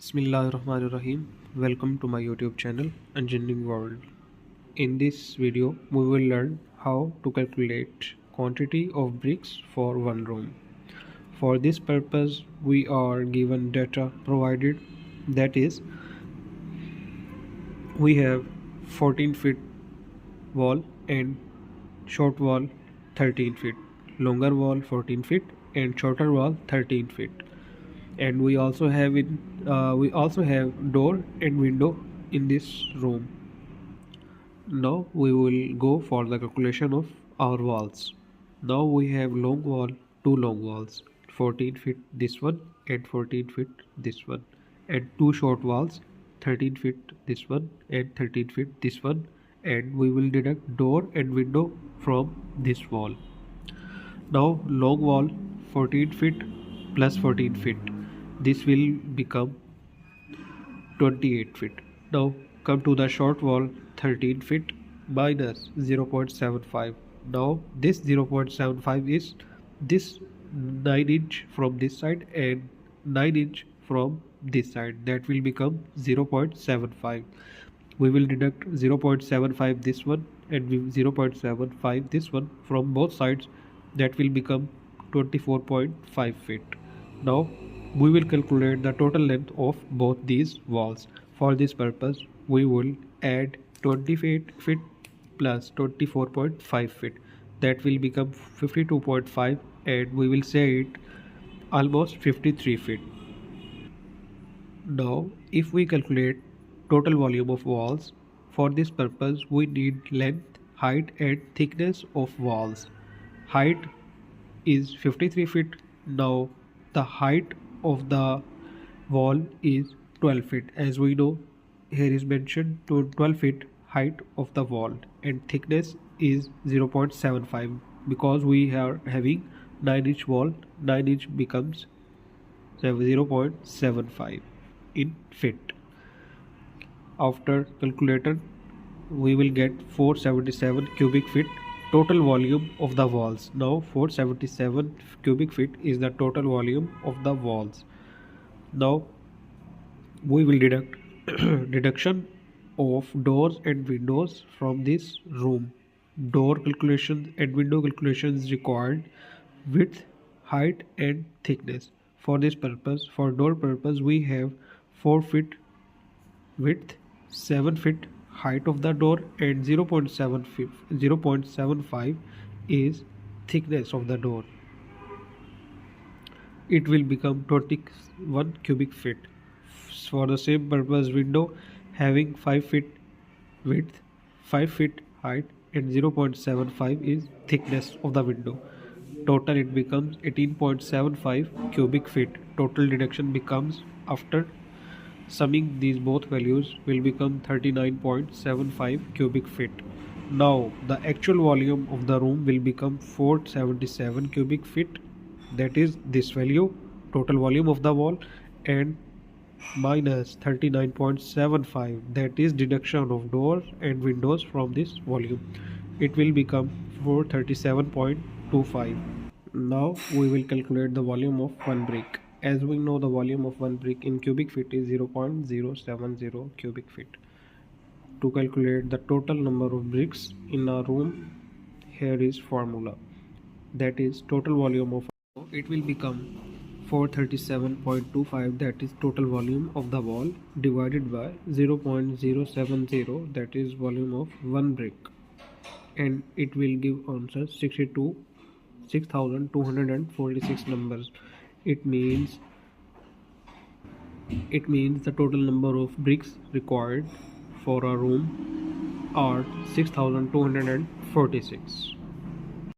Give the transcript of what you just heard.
Bismillahirrahmanirrahim. Welcome to my YouTube channel Engineering World. In this video, we will learn how to calculate quantity of bricks for one room. For this purpose, we are given data provided, that is, we have 14 feet wall and short wall 13 feet, longer wall 14 feet and shorter wall 13 feet. And we also have door and window in this room. Now we will go for the calculation of our walls. Now we have long wall, two long walls, 14 feet this one and 14 feet this one, and two short walls, 13 feet this one and 13 feet this one, and we will deduct door and window from this wall. Now long wall 14 feet plus 14 feet, this will become 28 feet. Now come to the short wall 13 feet minus 0.75. Now this 0.75 is this 9 inch from this side and 9 inch from this side, that will become 0.75. We will deduct 0.75 this one and 0.75 this one from both sides, that will become 24.5 feet. Now we will calculate the total length of both these walls. For this purpose, we will add 20 feet plus 24.5 feet, that will become 52.5, and we will say it almost 53 feet. Now if we calculate total volume of walls, for this purpose we need length, height and thickness of walls. Height is 53 feet. Now the height of the wall is 12 feet, as we know here is mentioned to 12 feet height of the wall, and thickness is 0.75 because we are having 9 inch wall, 9 inch becomes 0.75 in feet. After calculator we will get 477 cubic feet total volume of the walls. Now 477 cubic feet is the total volume of the walls. Now we will deduct deduction of doors and windows from this room. Door calculation and window calculation is required, width, height and thickness. For this purpose, for door purpose, we have 4 feet width, 7 feet height of the door and 0.75 is thickness of the door. It will become 21 cubic feet. For the same purpose, window having 5 feet width, 5 feet height and 0.75 is thickness of the window. Total it becomes 18.75 cubic feet. Total deduction becomes, after summing these both values, will become 39.75 cubic feet. Now the actual volume of the room will become 477 cubic feet, that is this value, total volume of the wall, and minus 39.75, that is deduction of doors and windows from this volume. It will become 437.25. Now we will calculate the volume of one brick. As we know, the volume of one brick in cubic feet is 0.070 cubic feet. To calculate the total number of bricks in a room, here is formula, that is total volume of, it will become 437.25, that is total volume of the wall, divided by 0.070, that is volume of one brick, and it will give answer 6,246 numbers. It means the total number of bricks required for a room are 6,246.